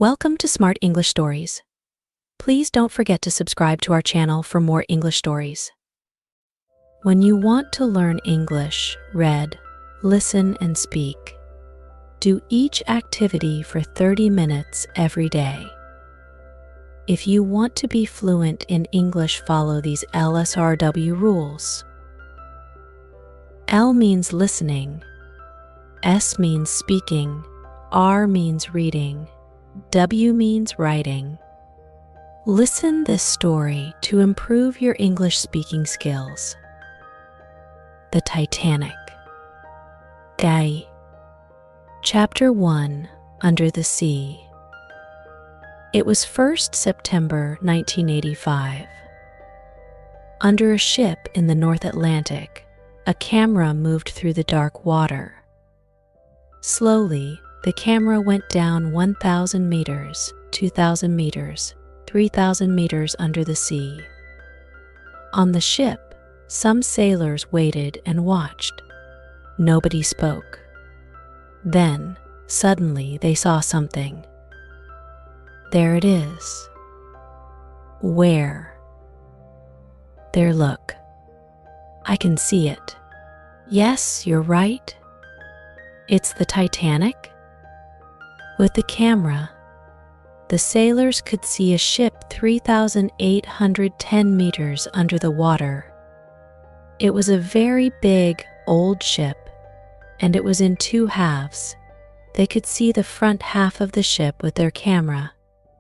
Welcome to Smart English Stories. Please don't forget to subscribe to our channel for more English stories. When you want to learn English, read, listen, and speak, do each activity for 30 minutes every day. If you want to be fluent in English, follow these LSRW rules. L means listening, S means speaking, R means reading, W means writing. Listen this story to improve your English speaking skills. The Titanic. Gai. Chapter 1, Under the Sea. It was 1st September 1985. Under a ship in the North Atlantic, a camera moved through the dark water. Slowly, the camera went down 1,000 meters, 2,000 meters, 3,000 meters under the sea. On the ship, some sailors waited and watched. Nobody spoke. Then, suddenly, they saw something. There it is. Where? There, look. I can see it. Yes, you're right. It's the Titanic. With the camera, the sailors could see a ship 3,810 meters under the water. It was a very big, old ship, and it was in two halves. They could see the front half of the ship with their camera,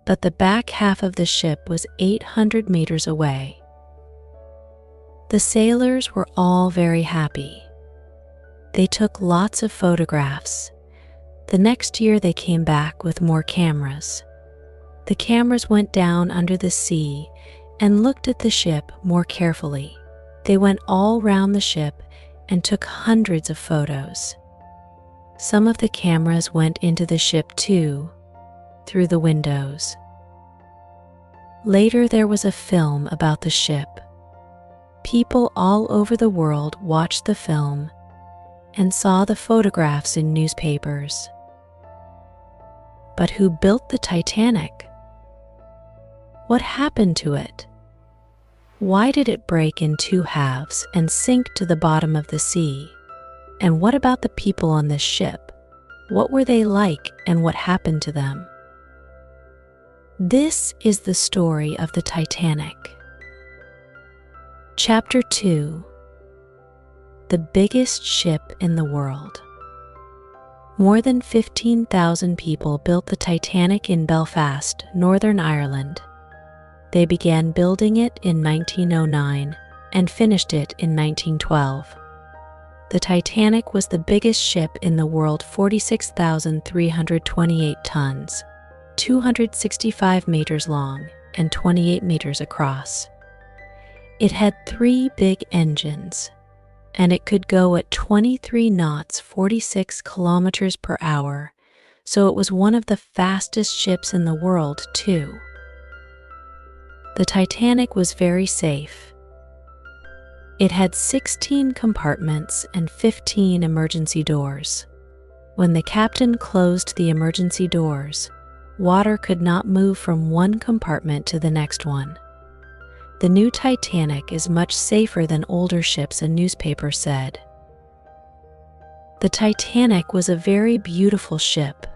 but the back half of the ship was 800 meters away. The sailors were all very happy. They took lots of photographs. The next year they came back with more cameras. The cameras went down under the sea and looked at the ship more carefully. They went all round the ship and took hundreds of photos. Some of the cameras went into the ship too, through the windows. Later there was a film about the ship. People all over the world watched the film and saw the photographs in newspapers. But who built the Titanic? What happened to it? Why did it break in two halves and sink to the bottom of the sea? And what about the people on this ship? What were they like and what happened to them? This is the story of the Titanic. Chapter 2. The biggest ship in the world. More than 15,000 people built the Titanic in Belfast, Northern Ireland. They began building it in 1909 and finished it in 1912. The Titanic was the biggest ship in the world, 46,328 tons, 265 meters long, and 28 meters across. It had 3 big engines, and it could go at 23 knots, 46 kilometers per hour, so it was one of the fastest ships in the world, too. The Titanic was very safe. It had 16 compartments and 15 emergency doors. When the captain closed the emergency doors, water could not move from one compartment to the next one. The new Titanic is much safer than older ships, a newspaper said. The Titanic was a very beautiful ship.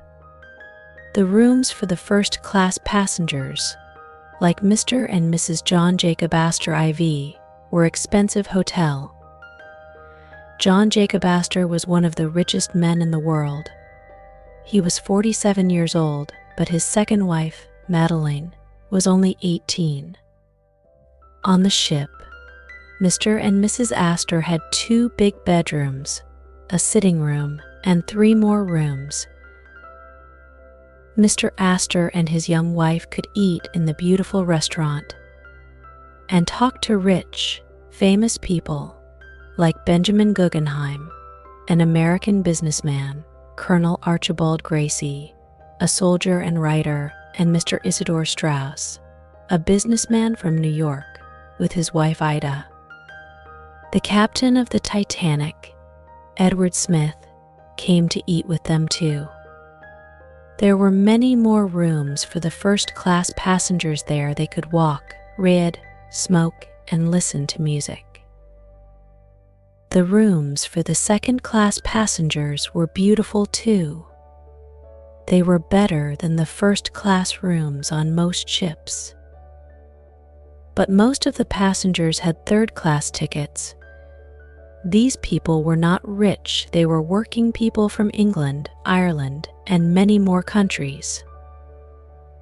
The rooms for the first-class passengers, like Mr. and Mrs. John Jacob Astor IV, were expensive hotel. John Jacob Astor was one of the richest men in the world. He was 47 years old, but his second wife, Madeleine, was only 18. On the ship, Mr. and Mrs. Astor had 2 big bedrooms, a sitting room, and 3 more rooms. Mr. Astor and his young wife could eat in the beautiful restaurant and talk to rich, famous people like Benjamin Guggenheim, an American businessman, Colonel Archibald Gracie, a soldier and writer, and Mr. Isidor Straus, a businessman from New York, with his wife Ida. The captain of the Titanic, Edward Smith, came to eat with them too. There were many more rooms for the first-class passengers there. They could walk, read, smoke, and listen to music. The rooms for the second-class passengers were beautiful too. They were better than the first-class rooms on most ships. But most of the passengers had third-class tickets. These people were not rich. They were working people from England, Ireland, and many more countries.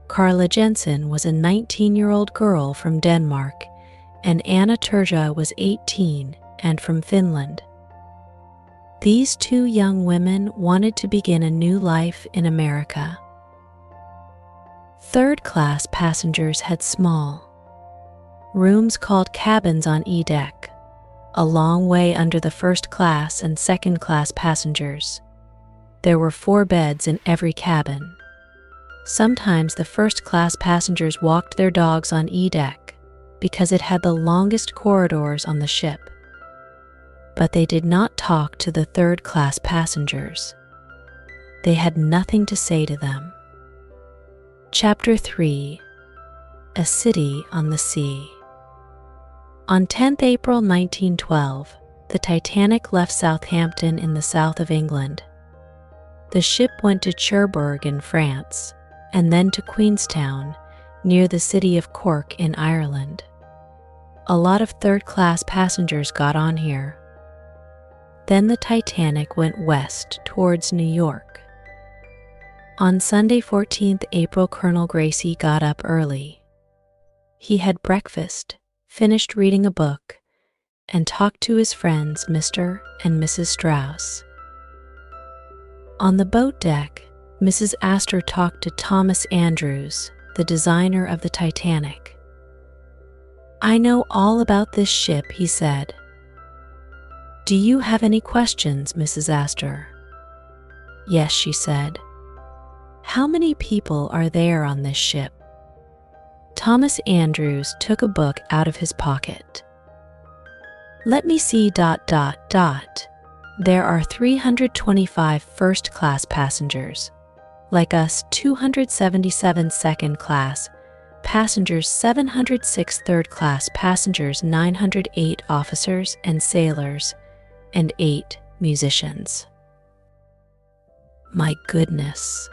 Carla Jensen was a 19-year-old girl from Denmark, and Anna Turja was 18 and from Finland. These two young women wanted to begin a new life in America. Third-class passengers had small rooms called cabins on E-deck, a long way under the first-class and second-class passengers. There were 4 beds in every cabin. Sometimes the first-class passengers walked their dogs on E-deck because it had the longest corridors on the ship. But they did not talk to the third-class passengers. They had nothing to say to them. Chapter 3: A City on the Sea. On 10th April 1912, the Titanic left Southampton in the south of England. The ship went to Cherbourg in France, and then to Queenstown, near the city of Cork in Ireland. A lot of third-class passengers got on here. Then the Titanic went west towards New York. On Sunday, 14th April, Colonel Gracie got up early. He had breakfast, finished reading a book, and talked to his friends Mr. and Mrs. Strauss. On the boat deck, Mrs. Astor talked to Thomas Andrews, the designer of the Titanic. "I know all about this ship," he said. "Do you have any questions, Mrs. Astor?" "Yes," she said. "How many people are there on this ship?" Thomas Andrews took a book out of his pocket. "Let me see ... There are 325 first-class passengers. Like us, 277 second-class passengers, 706 third-class passengers, 908 officers and sailors, and 8 musicians." "My goodness.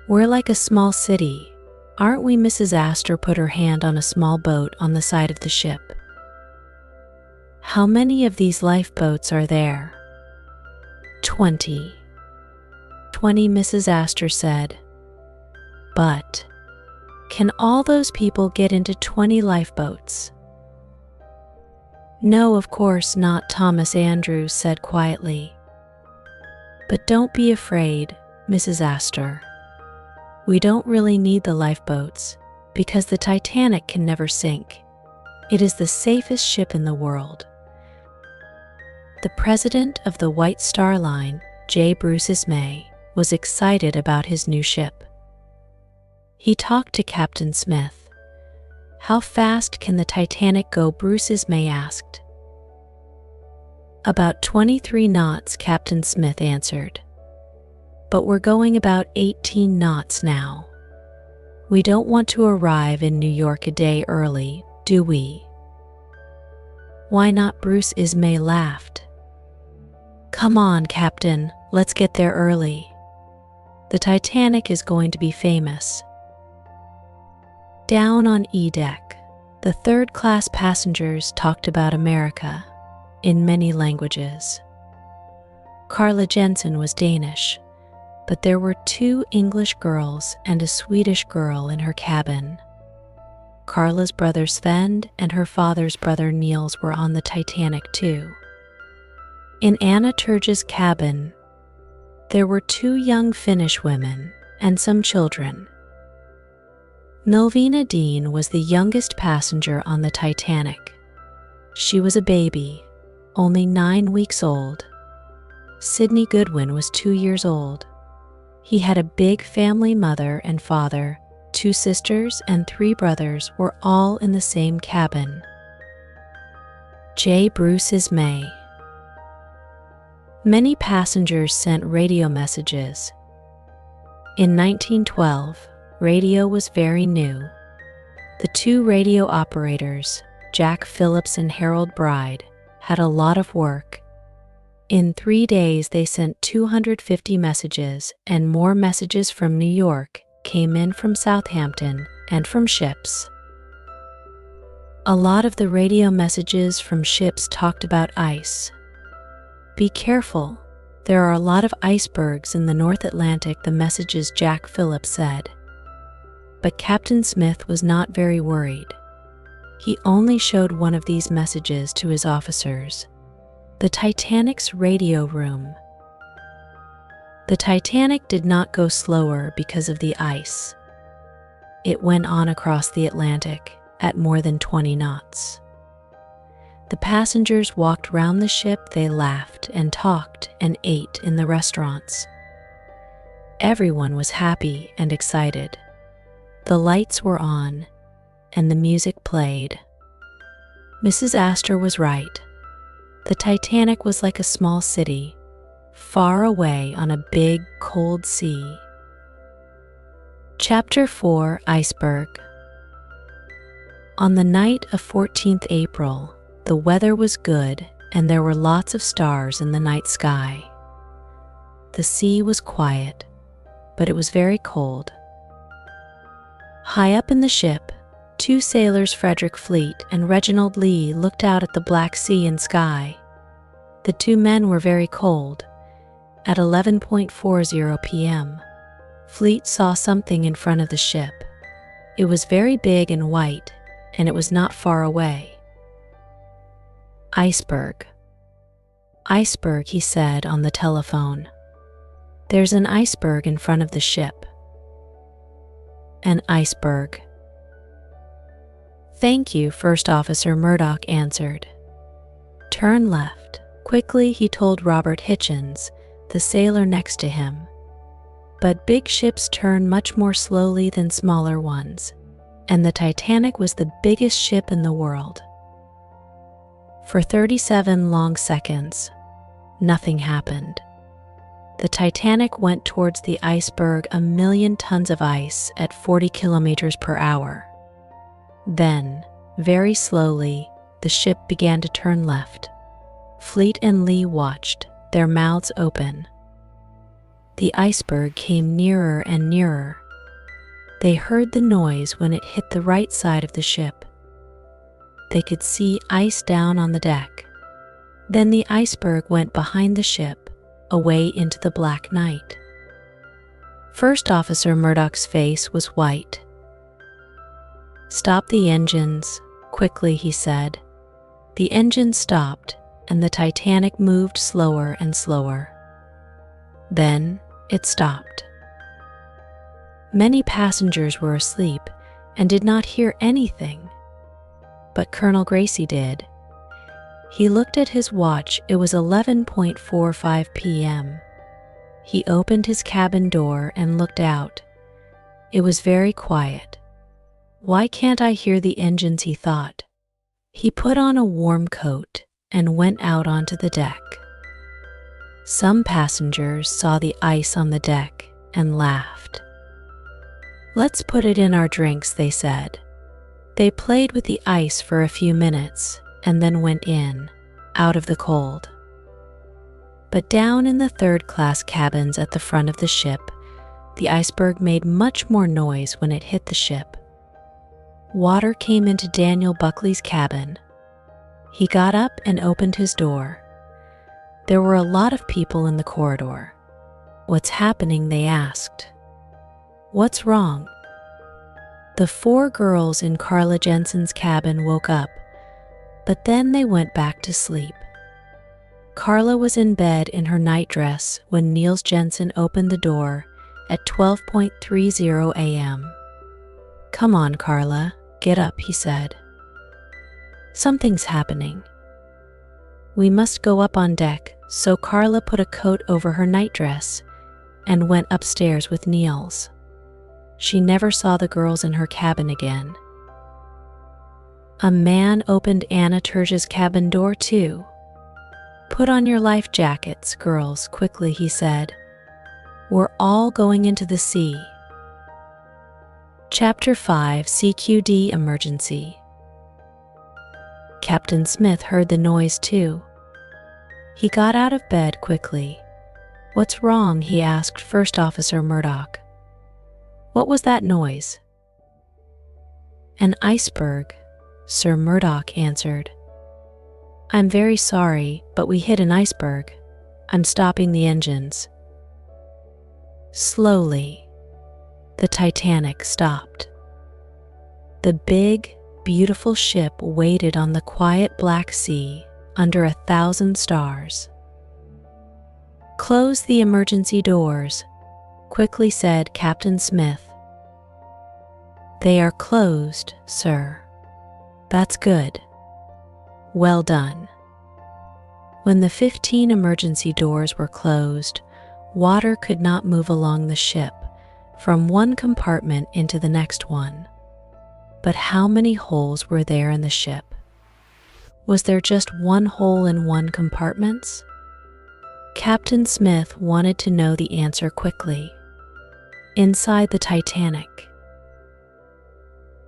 We're like a small city, aren't we?" Mrs. Astor put her hand on a small boat on the side of the ship. "How many of these lifeboats are there?" 20. 20, Mrs. Astor said. "But can all those people get into 20 lifeboats?" "No, of course not," Thomas Andrews said quietly. "But don't be afraid, Mrs. Astor. We don't really need the lifeboats because the Titanic can never sink. It is the safest ship in the world." The president of the White Star Line, J. Bruce Ismay, was excited about his new ship. He talked to Captain Smith. "How fast can the Titanic go?" Bruce Ismay asked. "About 23 knots, Captain Smith answered. "But we're going about 18 knots now. We don't want to arrive in New York a day early, do we?" "Why not?" Bruce Ismay laughed. "Come on, Captain, let's get there early. The Titanic is going to be famous." Down on E-deck, the third-class passengers talked about America in many languages. Carla Jensen was Danish, but there were 2 English girls and a Swedish girl in her cabin. Carla's brother Sven and her father's brother Niels were on the Titanic too. In Anna Turja's cabin, there were 2 young Finnish women and some children. Milvina Dean was the youngest passenger on the Titanic. She was a baby, only 9 weeks old. Sidney Goodwin was 2 years old. He had a big family. Mother and father, 2 sisters and 3 brothers were all in the same cabin. J. Bruce Ismay. Many passengers sent radio messages. In 1912, radio was very new. The two radio operators, Jack Phillips and Harold Bride, had a lot of work. In 3 days, they sent 250 messages, and more messages from New York came in from Southampton and from ships. A lot of the radio messages from ships talked about ice. "Be careful. There are a lot of icebergs in the North Atlantic," the messages Jack Phillips said. But Captain Smith was not very worried. He only showed one of these messages to his officers: the Titanic's radio room. The Titanic did not go slower because of the ice. It went on across the Atlantic at more than 20 knots. The passengers walked round the ship, they laughed and talked and ate in the restaurants. Everyone was happy and excited. The lights were on, and the music played. Mrs. Astor was right. The Titanic was like a small city, far away on a big, cold sea. Chapter 4: Iceberg. On the night of 14th April, the weather was good and there were lots of stars in the night sky. The sea was quiet, but it was very cold. High up in the ship, two sailors, Frederick Fleet and Reginald Lee, looked out at the black sea and sky. The two men were very cold. At 11:40 p.m., Fleet saw something in front of the ship. It was very big and white, and it was not far away. "Iceberg. Iceberg," he said on the telephone. "There's an iceberg in front of the ship." "An iceberg." "Thank you," First Officer Murdoch answered. "Turn left." Quickly he told Robert Hitchens, the sailor next to him. But big ships turn much more slowly than smaller ones, and the Titanic was the biggest ship in the world. For 37 long seconds, nothing happened. The Titanic went towards the iceberg, 1,000,000 tons of ice at 40 kilometers per hour. Then, very slowly, the ship began to turn left. Fleet and Lee watched, their mouths open. The iceberg came nearer and nearer. They heard the noise when it hit the right side of the ship. They could see ice down on the deck. Then the iceberg went behind the ship, away into the black night. First Officer Murdoch's face was white. "Stop the engines," quickly he said. The engine stopped, and the Titanic moved slower and slower. Then it stopped. Many passengers were asleep and did not hear anything. But Colonel Gracie did. He looked at his watch. It was 11:45 p.m. He opened his cabin door and looked out. It was very quiet. "Why can't I hear the engines?" he thought. He put on a warm coat and went out onto the deck. Some passengers saw the ice on the deck and laughed. "Let's put it in our drinks," they said. They played with the ice for a few minutes and then went in, out of the cold. But down in the third-class cabins at the front of the ship, the iceberg made much more noise when it hit the ship. Water came into Daniel Buckley's cabin. He got up and opened his door. There were a lot of people in the corridor. "What's happening?" they asked. "What's wrong?" The 4 girls in Carla Jensen's cabin woke up, but then they went back to sleep. Carla was in bed in her nightdress when Niels Jensen opened the door at 12:30 a.m. "Come on, Carla, get up," he said. "Something's happening. We must go up on deck." So Carla put a coat over her nightdress and went upstairs with Niels. She never saw the girls in her cabin again. A man opened Anna Turge's cabin door too. "Put on your life jackets, girls," quickly he said. We're all going into the sea. Chapter 5: CQD Emergency. Captain Smith heard the noise too. He got out of bed quickly. "What's wrong?" he asked First Officer Murdoch. "What was that noise?" "An iceberg," Sir Murdoch answered. "I'm very sorry, but we hit an iceberg. I'm stopping the engines." Slowly, the Titanic stopped. The big, beautiful ship waited on the quiet Black Sea under 1,000 stars. "Close the emergency doors," quickly said Captain Smith. "They are closed, sir." "That's good. Well done." When the 15 emergency doors were closed, water could not move along the ship from one compartment into the next one. But how many holes were there in the ship? Was there just one hole in one compartment? Captain Smith wanted to know the answer quickly. Inside the Titanic,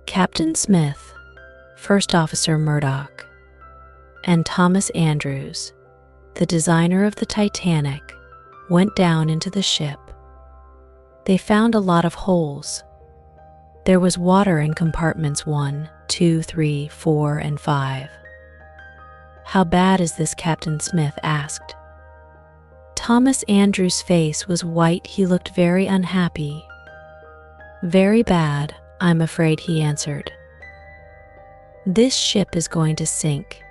Captain Smith, First Officer Murdoch, and Thomas Andrews, the designer of the Titanic, went down into the ship. They found a lot of holes. There was water in compartments 1, 2, 3, 4, and 5. "How bad is this?" Captain Smith asked. Thomas Andrews' face was white. He looked very unhappy. "Very bad, I'm afraid," he answered. "This ship is going to sink."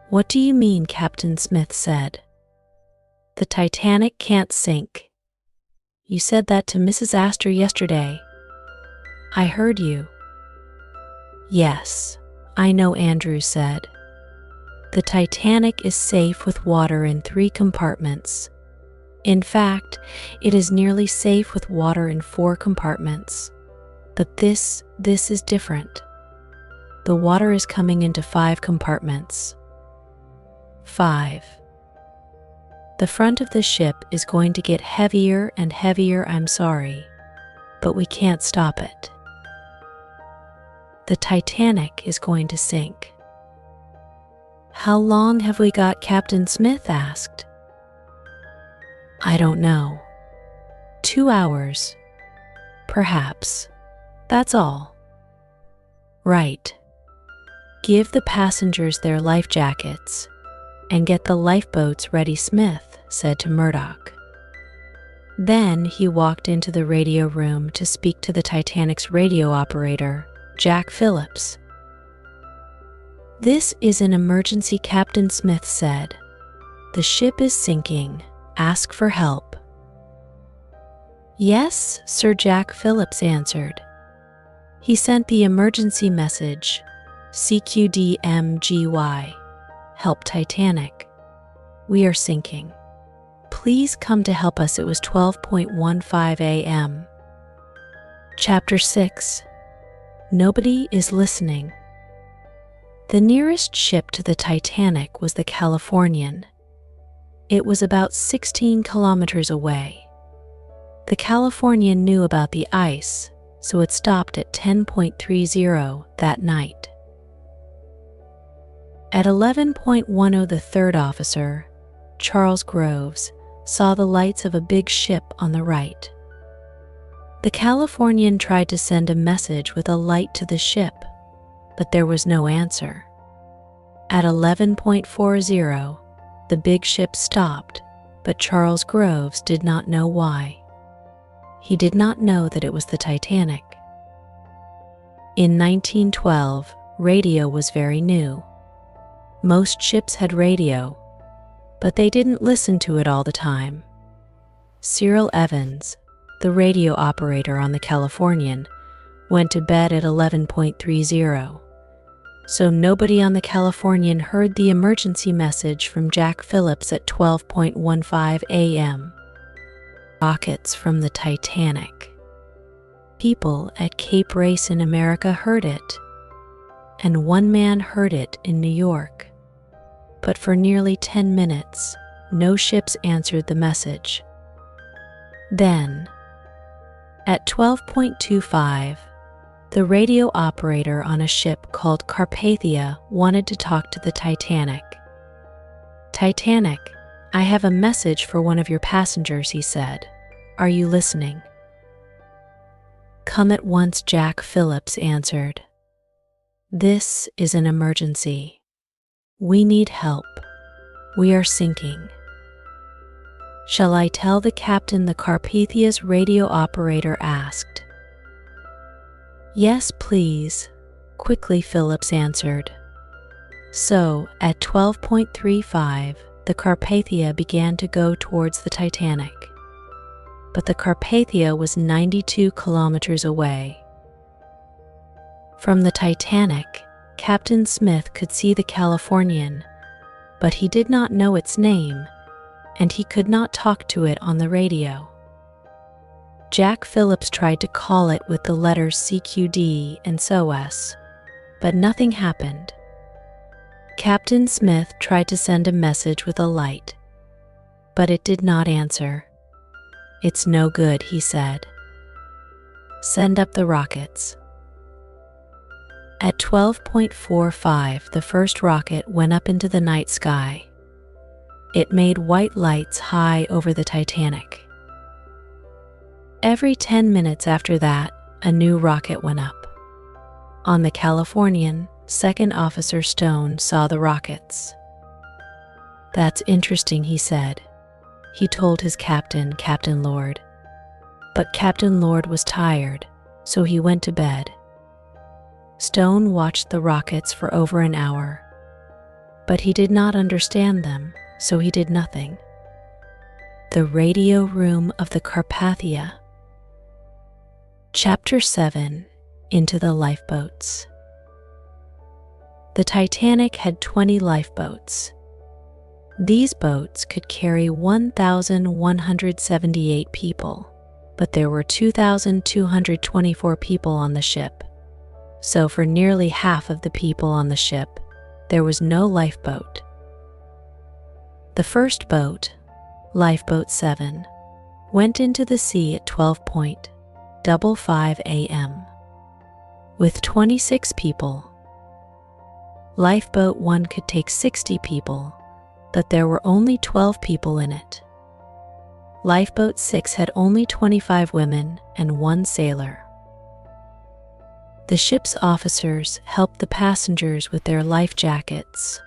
"What do you mean?" Captain Smith said. "The Titanic can't sink." "You said that to Mrs. Astor yesterday." "I heard you." "Yes, I know," Andrews said. "The Titanic is safe with water in 3 compartments. In fact, it is nearly safe with water in 4 compartments. But this is different. The water is coming into 5 compartments. 5. The front of the ship is going to get heavier and heavier. I'm sorry, but we can't stop it. The Titanic is going to sink." "How long have we got?" Captain Smith asked. "I don't know. 2 hours, perhaps. That's all." "Right. Give the passengers their life jackets and get the lifeboats ready," Smith said to Murdoch. Then he walked into the radio room to speak to the Titanic's radio operator, Jack Phillips. "This is an emergency," Captain Smith said. "The ship is sinking. Ask for help." "Yes, Sir," Jack Phillips answered. He sent the emergency message, CQDMGY, "Help Titanic. We are sinking. Please come to help us." It was 12:15 a.m. Chapter 6: Nobody is listening. The nearest ship to the Titanic was the Californian. It was about 16 kilometers away. The Californian knew about the ice, so it stopped at 10:30 that night. At 11:10, the third officer, Charles Groves, saw the lights of a big ship on the right. The Californian tried to send a message with a light to the ship, but there was no answer. At 11:40, the big ship stopped, but Charles Groves did not know why. He did not know that it was the Titanic. In 1912, radio was very new. Most ships had radio, but they didn't listen to it all the time. Cyril Evans, the radio operator on the Californian, went to bed at 11:30, so nobody on the Californian heard the emergency message from Jack Phillips at 12:15 a.m. Rockets from the Titanic. People at Cape Race in America heard it, and one man heard it in New York. But for nearly 10 minutes, no ships answered the message. Then, at 12.25, the radio operator on a ship called Carpathia wanted to talk to the Titanic. "Titanic, I have a message for one of your passengers," he said. "Are you listening?" "Come at once," Jack Phillips answered. "This is an emergency. We need help. We are sinking." "Shall I tell the captain?" the Carpathia's radio operator asked. "Yes, please," quickly Phillips answered. So, at 12.35, the Carpathia began to go towards the Titanic. But the Carpathia was 92 kilometers away. From the Titanic, Captain Smith could see the Californian, but he did not know its name, and he could not talk to it on the radio. Jack Phillips tried to call it with the letters CQD and SOS, but nothing happened. Captain Smith tried to send a message with a light, but it did not answer. "It's no good," he said. "Send up the rockets." At 12.45, the first rocket went up into the night sky. It made white lights high over the Titanic. Every 10 minutes after that, a new rocket went up. On the Californian, Second Officer Stone saw the rockets. "That's interesting," he said. He told his captain, Captain Lord. But Captain Lord was tired, so he went to bed. Stone watched the rockets for over an hour, but he did not understand them, so he did nothing. The radio room of the Carpathia. Chapter 7. Into the lifeboats. The Titanic had 20 lifeboats. These boats could carry 1,178 people, but there were 2,224 people on the ship. So for nearly half of the people on the ship, there was no lifeboat. The first boat, Lifeboat 7, went into the sea at 12.55 a.m. with 26 people. Lifeboat 1 could take 60 people, but there were only 12 people in it. Lifeboat 6 had only 25 women and 1 sailor. The ship's officers helped the passengers with their life jackets.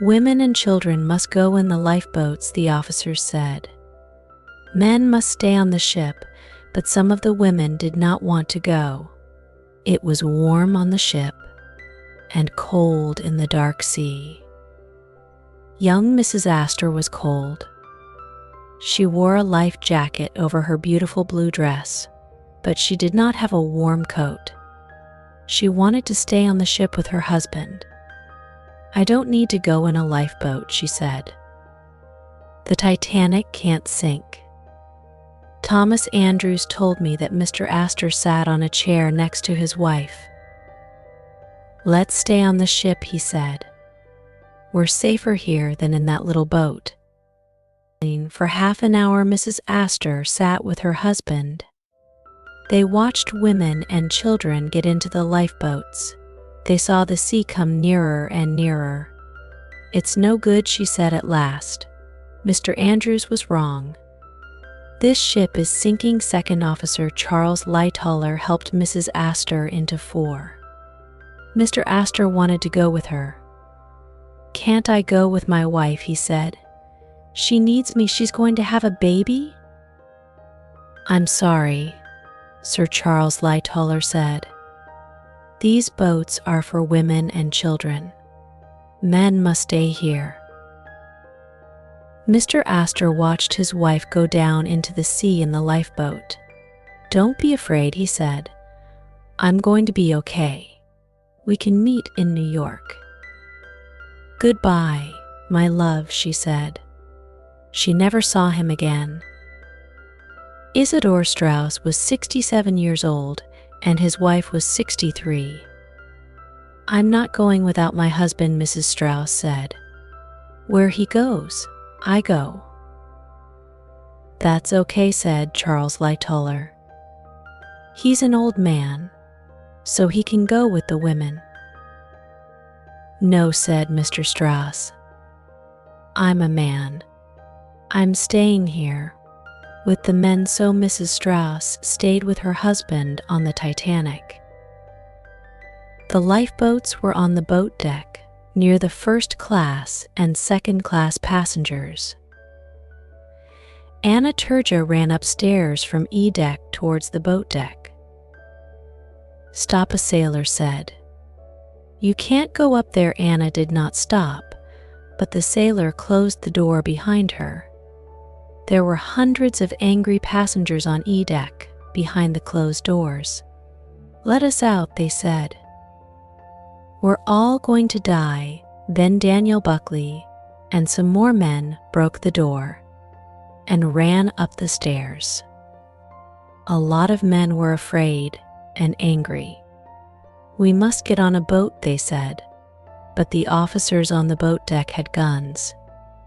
"Women and children must go in the lifeboats," the officers said. Men must stay on the ship, but some of the women did not want to go. It was warm on the ship and cold in the dark sea. Young Mrs. Astor was cold. She wore a life jacket over her beautiful blue dress, but she did not have a warm coat. She wanted to stay on the ship with her husband. "I don't need to go in a lifeboat," she said. "The Titanic can't sink. Thomas Andrews told me that Mr. Astor sat on a chair next to his wife. Let's stay on the ship," he said. "We're safer here than in that little boat." For half an hour, Mrs. Astor sat with her husband. They watched women and children get into the lifeboats. They saw the sea come nearer and nearer. "It's no good," she said at last. "Mr. Andrews was wrong. This ship is sinking." Second Officer Charles Lightoller helped Mrs. Astor into 4. Mr. Astor wanted to go with her. "Can't I go with my wife?" he said. "She needs me. She's going to have a baby." "I'm sorry," Sir Charles Lightoller said. "These boats are for women and children. Men must stay here." Mr. Astor watched his wife go down into the sea in the lifeboat. "Don't be afraid," he said. "I'm going to be okay. We can meet in New York." "Goodbye, my love," she said. She never saw him again. Isidor Straus was 67 years old, and his wife was 63. "I'm not going without my husband," Mrs. Straus said. "Where he goes, I go." "That's okay," said Charles Lightoller. "He's an old man, so he can go with the women." "No," said Mr. Strauss. "I'm a man. I'm staying here with the men." So Mrs. Strauss stayed with her husband on the Titanic. The lifeboats were on the boat deck near the first class and second class passengers. Anna Turja ran upstairs from E deck towards the boat deck. "Stop," a sailor said. "You can't go up there." Anna did not stop, but the sailor closed the door behind her. There were hundreds of angry passengers on E deck behind the closed doors. "Let us out," they said. "We're all going to die." Then Daniel Buckley and some more men broke the door and ran up the stairs. A lot of men were afraid and angry. "We must get on a boat," they said, but the officers on the boat deck had guns.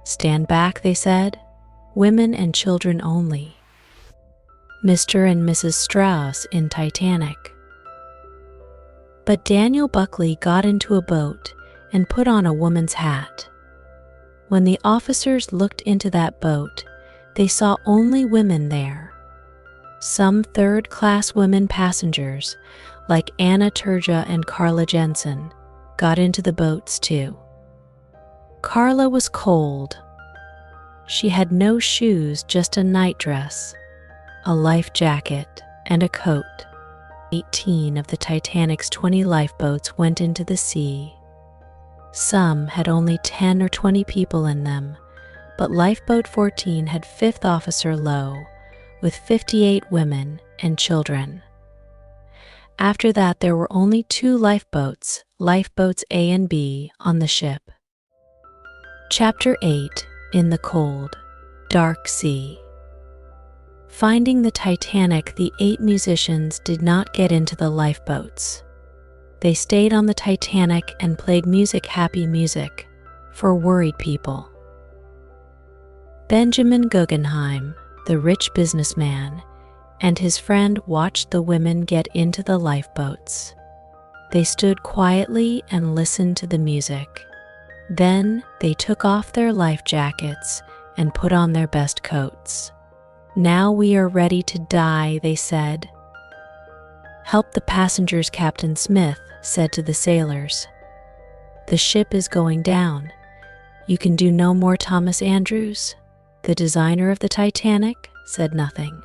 "Stand back," they said. "Women and children only." Mr. and Mrs. Strauss in Titanic. But Daniel Buckley got into a boat and put on a woman's hat. When the officers looked into that boat, they saw only women there. Some third-class women passengers, like Anna Turja and Carla Jensen, got into the boats too. Carla was cold. She had no shoes, just a nightdress, a life jacket, and a coat. 18 of the Titanic's 20 lifeboats went into the sea. Some had only 10 or 20 people in them, but Lifeboat 14 had 5th Officer Lowe, with 58 women and children. After that, there were only 2 lifeboats, Lifeboats A and B, on the ship. Chapter 8. In the Cold, Dark Sea. Finding the Titanic, the 8 musicians did not get into the lifeboats. They stayed on the Titanic and played music, happy music, for worried people. Benjamin Guggenheim, the rich businessman, and his friend watched the women get into the lifeboats. They stood quietly and listened to the music. Then they took off their life jackets and put on their best coats. "Now we are ready to die," they said. "Help the passengers," Captain Smith said to the sailors. "The ship is going down. You can do no more." Thomas Andrews, the designer of the Titanic, said nothing.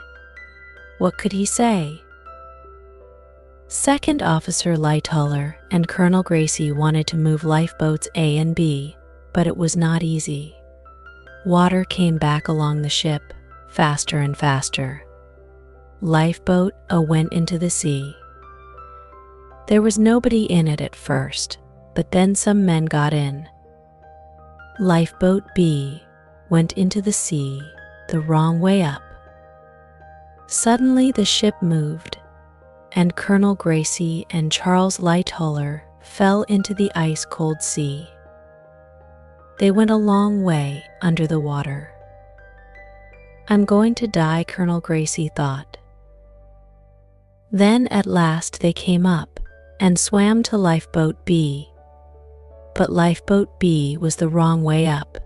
What could he say? Second Officer Lightoller and Colonel Gracie wanted to move lifeboats A and B, but it was not easy. Water came back along the ship, faster and faster. Lifeboat A went into the sea. There was nobody in it at first, but then some men got in. Lifeboat B went into the sea the wrong way up. Suddenly the ship moved, and Colonel Gracie and Charles Lightoller fell into the ice-cold sea. They went a long way under the water. "I'm going to die," Colonel Gracie thought. Then at last they came up and swam to Lifeboat B. But Lifeboat B was the wrong way up.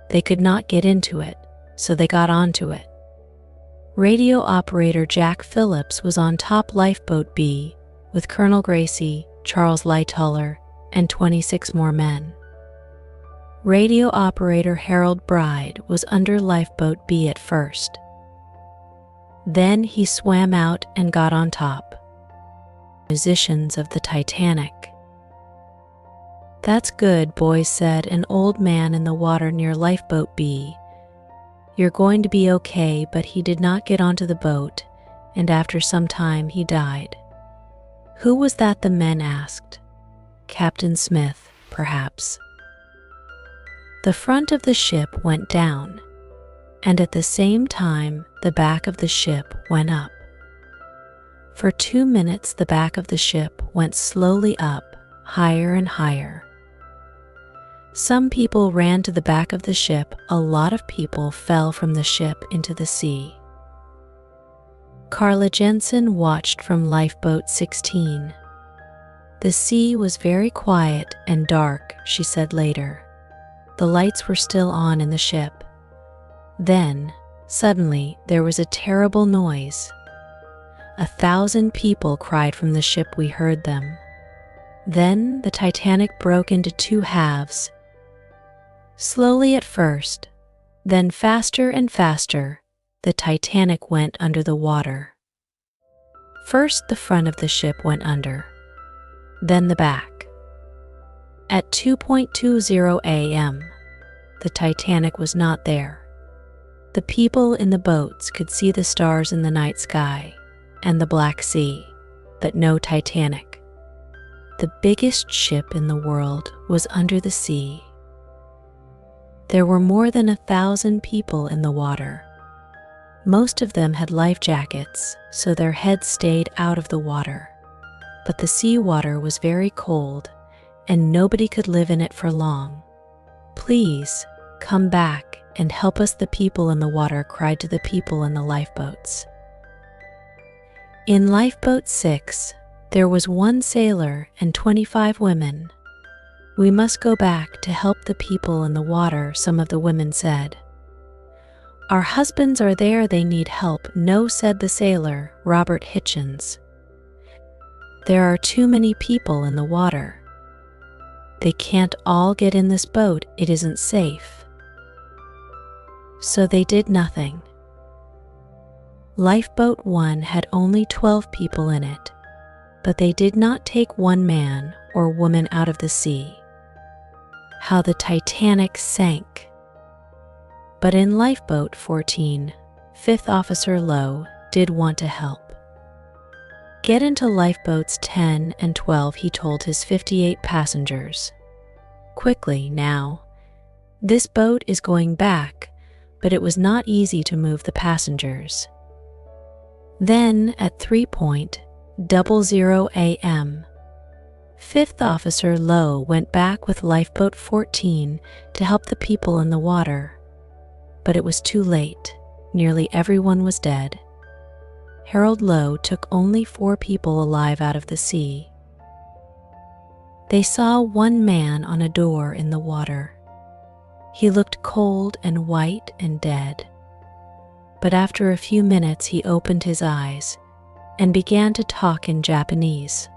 They could not get into it, so they got onto it. Radio operator Jack Phillips was on top Lifeboat B with Colonel Gracie, Charles Lightoller, and 26 more men. Radio operator Harold Bride was under Lifeboat B at first. Then he swam out and got on top. Musicians of the Titanic. "That's good," boys said, an old man in the water near Lifeboat B. "You're going to be okay," but he did not get onto the boat, and after some time he died. "Who was that?" the men asked. "Captain Smith, perhaps." The front of the ship went down, and at the same time the back of the ship went up. For 2 minutes the back of the ship went slowly up, higher and higher. Some people ran to the back of the ship. A lot of people fell from the ship into the sea. Carla Jensen watched from lifeboat 16. The sea was very quiet and dark, she said later. The lights were still on in the ship. Then, suddenly, there was a terrible noise. 1,000 people cried from the ship. We heard them. Then the Titanic broke into two halves. Slowly at first, then faster and faster, the Titanic went under the water. First, the front of the ship went under, then the back. At 2:20 a.m., the Titanic was not there. The people in the boats could see the stars in the night sky and the Black Sea, but no Titanic. The biggest ship in the world was under the sea. There were more than 1,000 people in the water. Most of them had life jackets, so their heads stayed out of the water. But the seawater was very cold, and nobody could live in it for long. "Please, come back and help us," the people in the water cried to the people in the lifeboats. In lifeboat 6, there was 1 sailor and 25 women. "We must go back to help the people in the water," some of the women said. "Our husbands are there, they need help." "No," said the sailor, Robert Hitchens. "There are too many people in the water. They can't all get in this boat, it isn't safe." So they did nothing. Lifeboat 1 had only 12 people in it, but they did not take 1 man or woman out of the sea. How the Titanic sank. But in lifeboat 14, 5th Officer Lowe did want to help. "Get into lifeboats 10 and 12, he told his 58 passengers. "Quickly now. This boat is going back," but it was not easy to move the passengers. Then at 3:00 a.m., 5th Officer Lowe went back with lifeboat 14 to help the people in the water. But it was too late. Nearly everyone was dead. Harold Lowe took only 4 people alive out of the sea. They saw 1 man on a door in the water. He looked cold and white and dead. But after a few minutes he opened his eyes and began to talk in Japanese.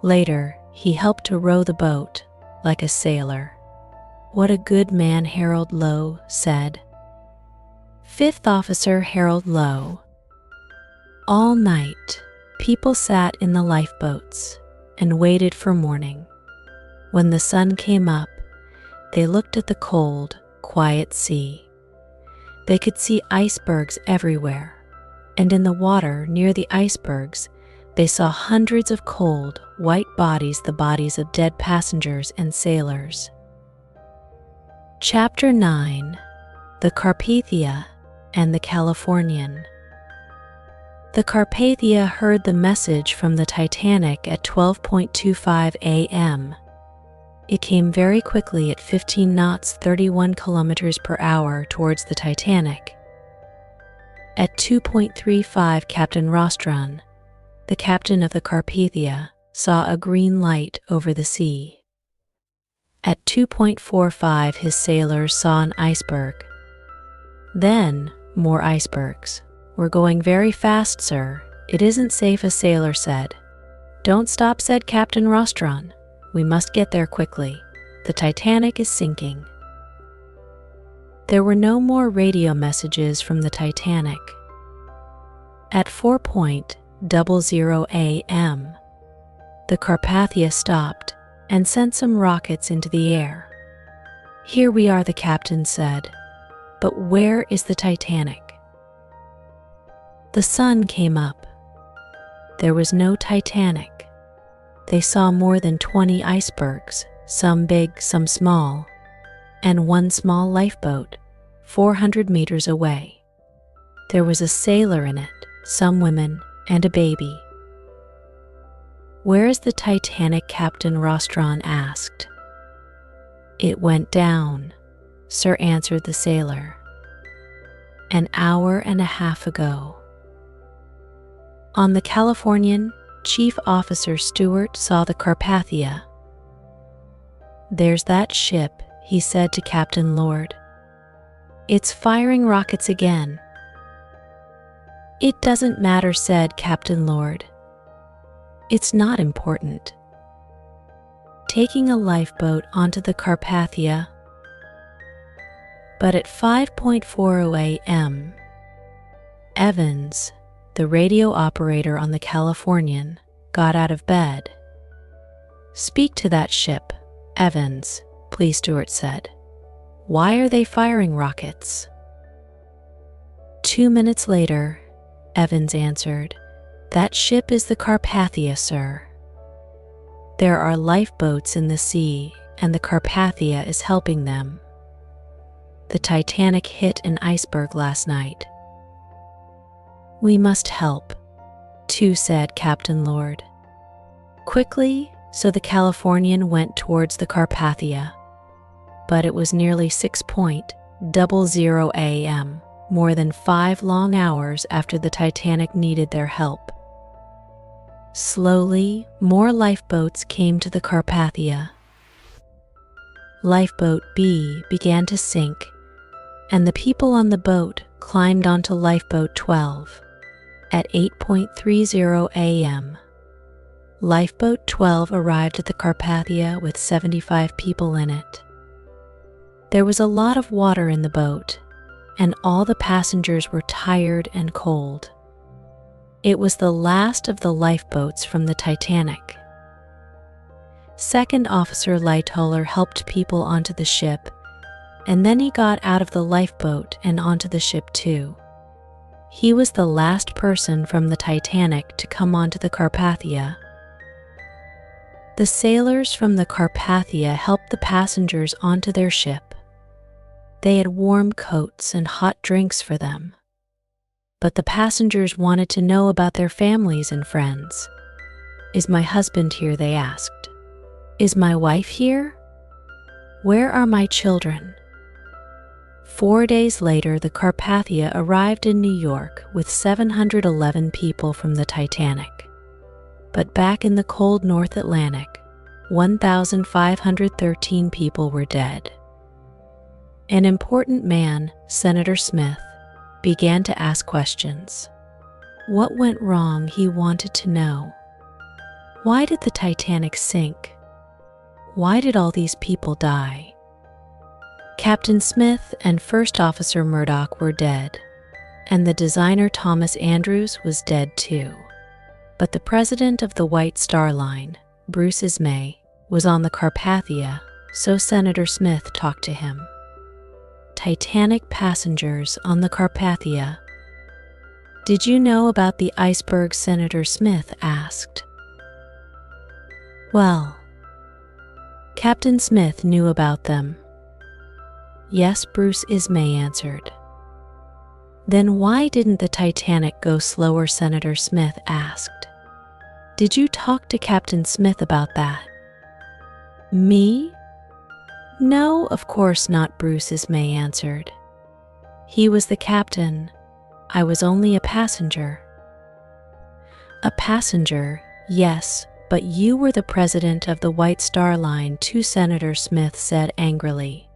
Later, he helped to row the boat like a sailor. "What a good man," Harold Lowe said. 5th Officer Harold Lowe. All night, people sat in the lifeboats and waited for morning. When the sun came up, they looked at the cold, quiet sea. They could see icebergs everywhere, and in the water near the icebergs, they saw hundreds of cold, white bodies, the bodies of dead passengers and sailors. Chapter 9: The Carpathia and the Californian. The Carpathia heard the message from the Titanic at 12:25 a.m. It came very quickly at 15 knots, 31 kilometers per hour towards the Titanic. At 2:35, Captain Rostron, the captain of the Carpathia, saw a green light over the sea. At 2:45, his sailors saw an iceberg. Then, more icebergs. "We're going very fast, sir. It isn't safe," a sailor said. "Don't stop," said Captain Rostron. "We must get there quickly. The Titanic is sinking." There were no more radio messages from the Titanic. At 4:00 a.m., the Carpathia stopped and sent some rockets into the air. "Here we are," the captain said. "But where is the Titanic?" The sun came up. There was no Titanic. They saw more than 20 icebergs, some big, some small, and 1 small lifeboat, 400 meters away. There was a sailor in it, some women, and a baby. "Where is the Titanic?" Captain Rostron asked. "It went down," sir, answered the sailor. "An hour and a half ago." On the Californian, Chief Officer Stewart saw the Carpathia. "There's that ship," he said to Captain Lord. "It's firing rockets again." "It doesn't matter," said Captain Lord. "It's not important." Taking a lifeboat onto the Carpathia. But at 5:40 a.m., Evans, the radio operator on the Californian, got out of bed. "Speak to that ship, Evans," please, Stewart said. "Why are they firing rockets?" 2 minutes later, Evans answered, "That ship is the Carpathia, sir. There are lifeboats in the sea, and the Carpathia is helping them. The Titanic hit an iceberg last night." "We must help," too, said Captain Lord. Quickly, so the Californian went towards the Carpathia. But it was nearly 6:00 a.m., more than 5 long hours after the Titanic needed their help. Slowly, more lifeboats came to the Carpathia. Lifeboat B began to sink, and the people on the boat climbed onto Lifeboat 12. At 8:30 a.m., Lifeboat 12 arrived at the Carpathia with 75 people in it. There was a lot of water in the boat, and all the passengers were tired and cold. It was the last of the lifeboats from the Titanic. Second Officer Lightoller helped people onto the ship, and then he got out of the lifeboat and onto the ship too. He was the last person from the Titanic to come onto the Carpathia. The sailors from the Carpathia helped the passengers onto their ship. They had warm coats and hot drinks for them. But the passengers wanted to know about their families and friends. "Is my husband here?" they asked. "Is my wife here? Where are my children?" 4 days later, the Carpathia arrived in New York with 711 people from the Titanic. But back in the cold North Atlantic, 1,513 people were dead. An important man, Senator Smith, began to ask questions. What went wrong, he wanted to know. Why did the Titanic sink? Why did all these people die? Captain Smith and First Officer Murdoch were dead, and the designer Thomas Andrews was dead too. But the president of the White Star Line, Bruce Ismay, was on the Carpathia, so Senator Smith talked to him. Titanic passengers on the Carpathia. "Did you know about the iceberg?" Senator Smith asked. "Well, Captain Smith knew about them." "Yes," Bruce Ismay answered. "Then why didn't the Titanic go slower?" Senator Smith asked. "Did you talk to Captain Smith about that?" "Me? No, of course not," Bruce Ismay answered. "He was the captain. I was only a passenger." "A passenger, yes, but you were the president of the White Star Line too," Senator Smith said angrily.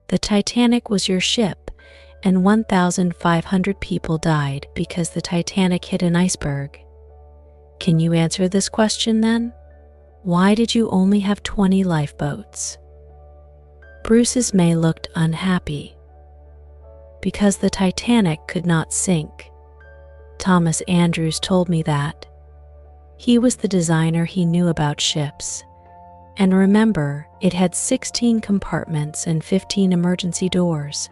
"The Titanic was your ship, and 1,500 people died because the Titanic hit an iceberg. Can you answer this question then? Why did you only have 20 lifeboats?" Bruce Ismay looked unhappy. "Because the Titanic could not sink. Thomas Andrews told me that. He was the designer, he knew about ships. And remember, it had 16 compartments and 15 emergency doors.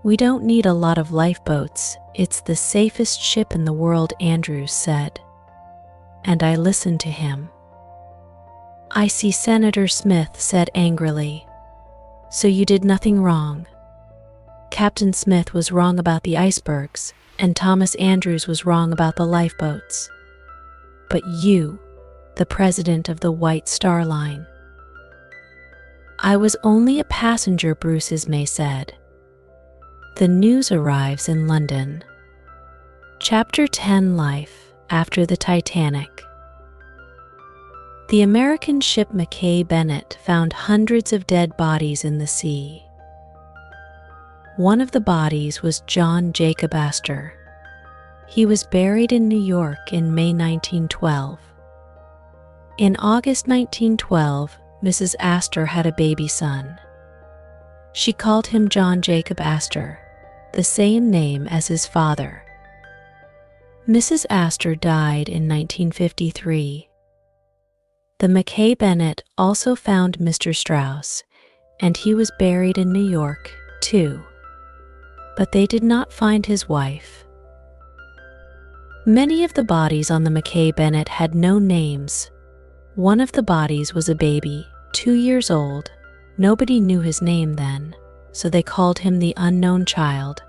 We don't need a lot of lifeboats, it's the safest ship in the world," Andrews said. And I listened to him. "I see," Senator Smith said angrily. "So you did nothing wrong. Captain Smith was wrong about the icebergs, and Thomas Andrews was wrong about the lifeboats. But you, the president of the White Star Line." "I was only a passenger," Bruce Ismay said. The news arrives in London. Chapter 10: Life After the Titanic. The American ship Mackay Bennett found hundreds of dead bodies in the sea. One of the bodies was John Jacob Astor. He was buried in New York in May 1912. In August 1912, Mrs. Astor had a baby son. She called him John Jacob Astor, the same name as his father. Mrs. Astor died in 1953. The Mackay Bennett also found Mr. Strauss, and he was buried in New York, too. But they did not find his wife. Many of the bodies on the Mackay Bennett had no names. One of the bodies was a baby, 2 years old. Nobody knew his name then, so they called him the unknown child.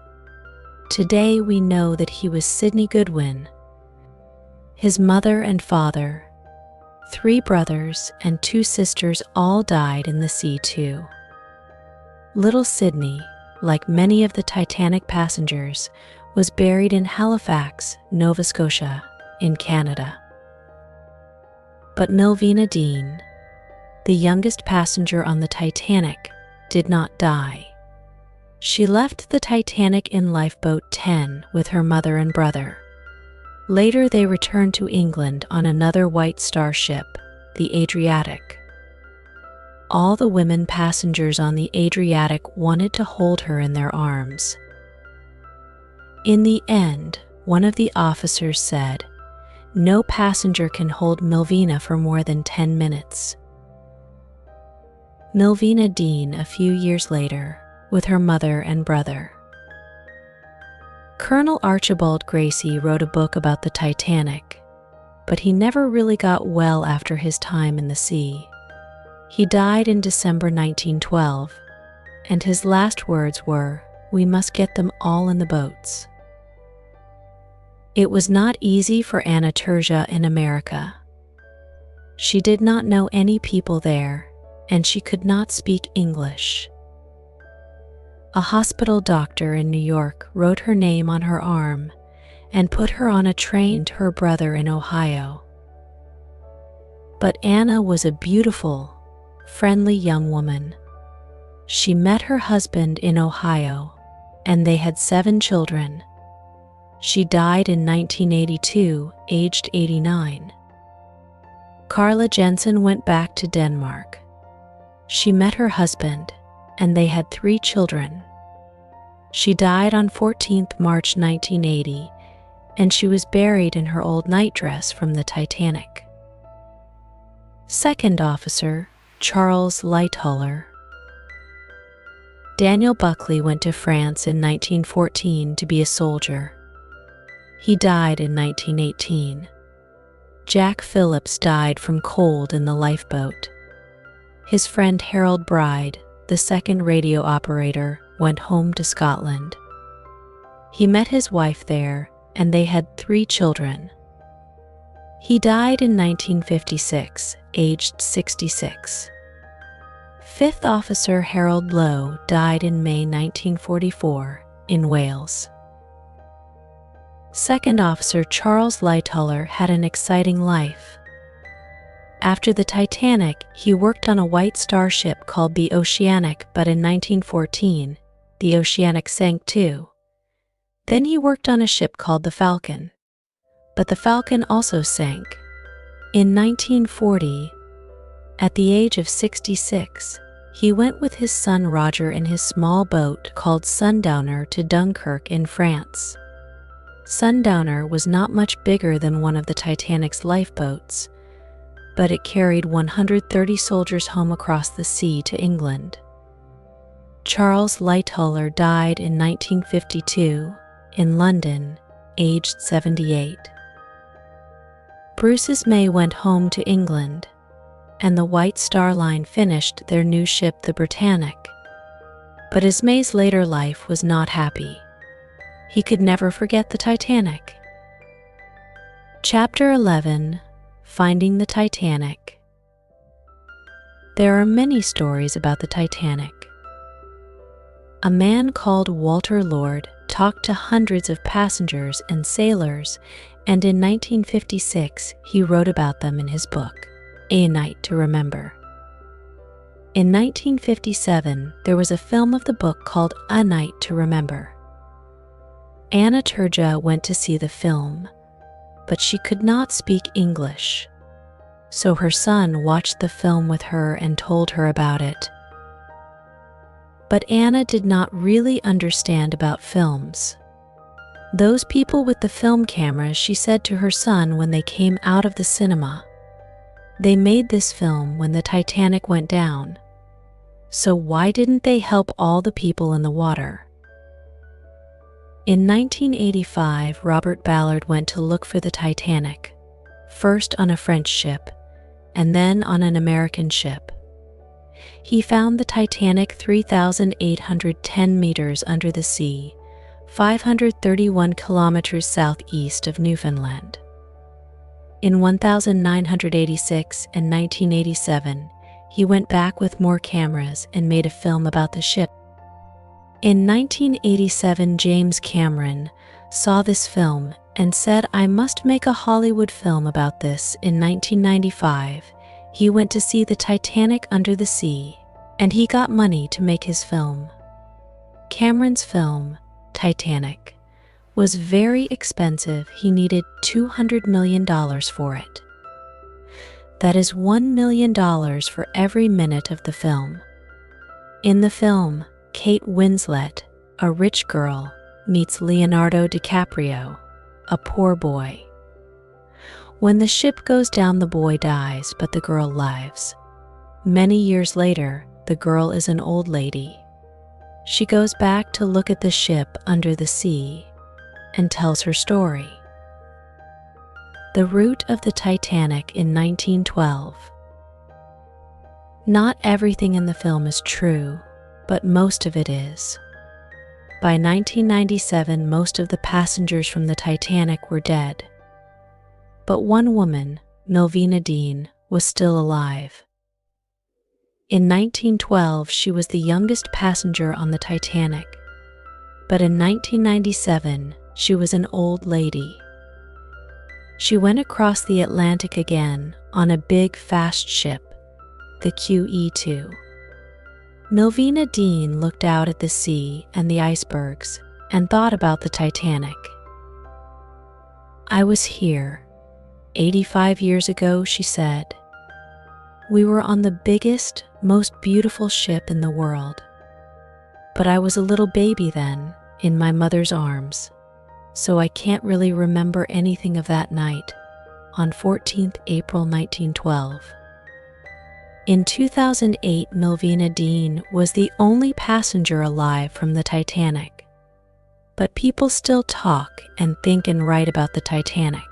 Today we know that he was Sidney Goodwin. His mother and father, 3 brothers and 2 sisters all died in the sea too. Little Sidney, like many of the Titanic passengers, was buried in Halifax, Nova Scotia, in Canada. But Melvina Dean, the youngest passenger on the Titanic, did not die. She left the Titanic in Lifeboat 10 with her mother and brother. Later they returned to England on another White Star ship, the Adriatic. All the women passengers on the Adriatic wanted to hold her in their arms. In the end, one of the officers said, "No passenger can hold Melvina for more than 10 minutes." Melvina Dean a few years later, with her mother and brother. Colonel Archibald Gracie wrote a book about the Titanic, but he never really got well after his time in the sea. He died in December 1912, and his last words were, "We must get them all in the boats." It was not easy for Anna Terza in America. She did not know any people there, and she could not speak English. A hospital doctor in New York wrote her name on her arm and put her on a train to her brother in Ohio. But Anna was a beautiful, friendly young woman. She met her husband in Ohio, and they had 7 children. She died in 1982, aged 89. Carla Jensen went back to Denmark. She met her husband, and they had 3 children. She died on 14th March 1980, and she was buried in her old nightdress from the Titanic. Second Officer Charles Lightoller. Daniel Buckley went to France in 1914 to be a soldier. He died in 1918. Jack Phillips died from cold in the lifeboat. His friend Harold Bride, the second radio operator, went home to Scotland. He met his wife there, and they had 3 children. He died in 1956, aged 66. Fifth Officer Harold Lowe died in May 1944 in Wales. Second Officer Charles Lightoller had an exciting life. After the Titanic, he worked on a White Star ship called the Oceanic, but in 1914, the Oceanic sank too. Then he worked on a ship called the Falcon, but the Falcon also sank. In 1940, at the age of 66, he went with his son Roger in his small boat called Sundowner to Dunkirk in France. Sundowner was not much bigger than one of the Titanic's lifeboats, but it carried 130 soldiers home across the sea to England. Charles Lightoller died in 1952 in London, aged 78. Bruce Ismay went home to England, and the White Star Line finished their new ship, the Britannic. But Ismay's later life was not happy. He could never forget the Titanic. Chapter 11: Finding the Titanic. There are many stories about the Titanic. A man called Walter Lord talked to hundreds of passengers and sailors, and in 1956 he wrote about them in his book, A Night to Remember. In 1957, there was a film of the book called A Night to Remember. Anna Turja went to see the film, but she could not speak English, so her son watched the film with her and told her about it. But Anna did not really understand about films. Those people with the film cameras, she said to her son when they came out of the cinema, they made this film when the Titanic went down. So why didn't they help all the people in the water? In 1985, Robert Ballard went to look for the Titanic, first on a French ship, and then on an American ship. He found the Titanic 3,810 meters under the sea, 531 kilometers southeast of Newfoundland. In 1986 and 1987, he went back with more cameras and made a film about the ship. In 1987, James Cameron saw this film and said, "I must make a Hollywood film about this." In 1995, he went to see the Titanic under the sea, and he got money to make his film. Cameron's film, Titanic, was very expensive. He needed $200 million for it. That is $1 million for every minute of the film. In the film, Kate Winslet, a rich girl, meets Leonardo DiCaprio, a poor boy. When the ship goes down, the boy dies, but the girl lives. Many years later, the girl is an old lady. She goes back to look at the ship under the sea and tells her story. The route of the Titanic in 1912. Not everything in the film is true, but most of it is. By 1997, most of the passengers from the Titanic were dead. But one woman, Melvina Dean, was still alive. In 1912, she was the youngest passenger on the Titanic. But in 1997, she was an old lady. She went across the Atlantic again on a big, fast ship, the QE2. Melvina Dean looked out at the sea and the icebergs and thought about the Titanic. "I was here 85 years ago," she said. "We were on the biggest, most beautiful ship in the world. But I was a little baby then, in my mother's arms, so I can't really remember anything of that night, on 14th April 1912. In 2008, Melvina Dean was the only passenger alive from the Titanic. But people still talk and think and write about the Titanic.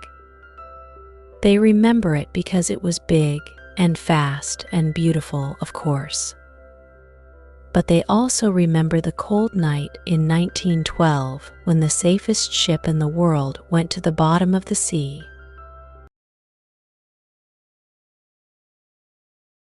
They remember it because it was big and fast and beautiful, of course. But they also remember the cold night in 1912 when the safest ship in the world went to the bottom of the sea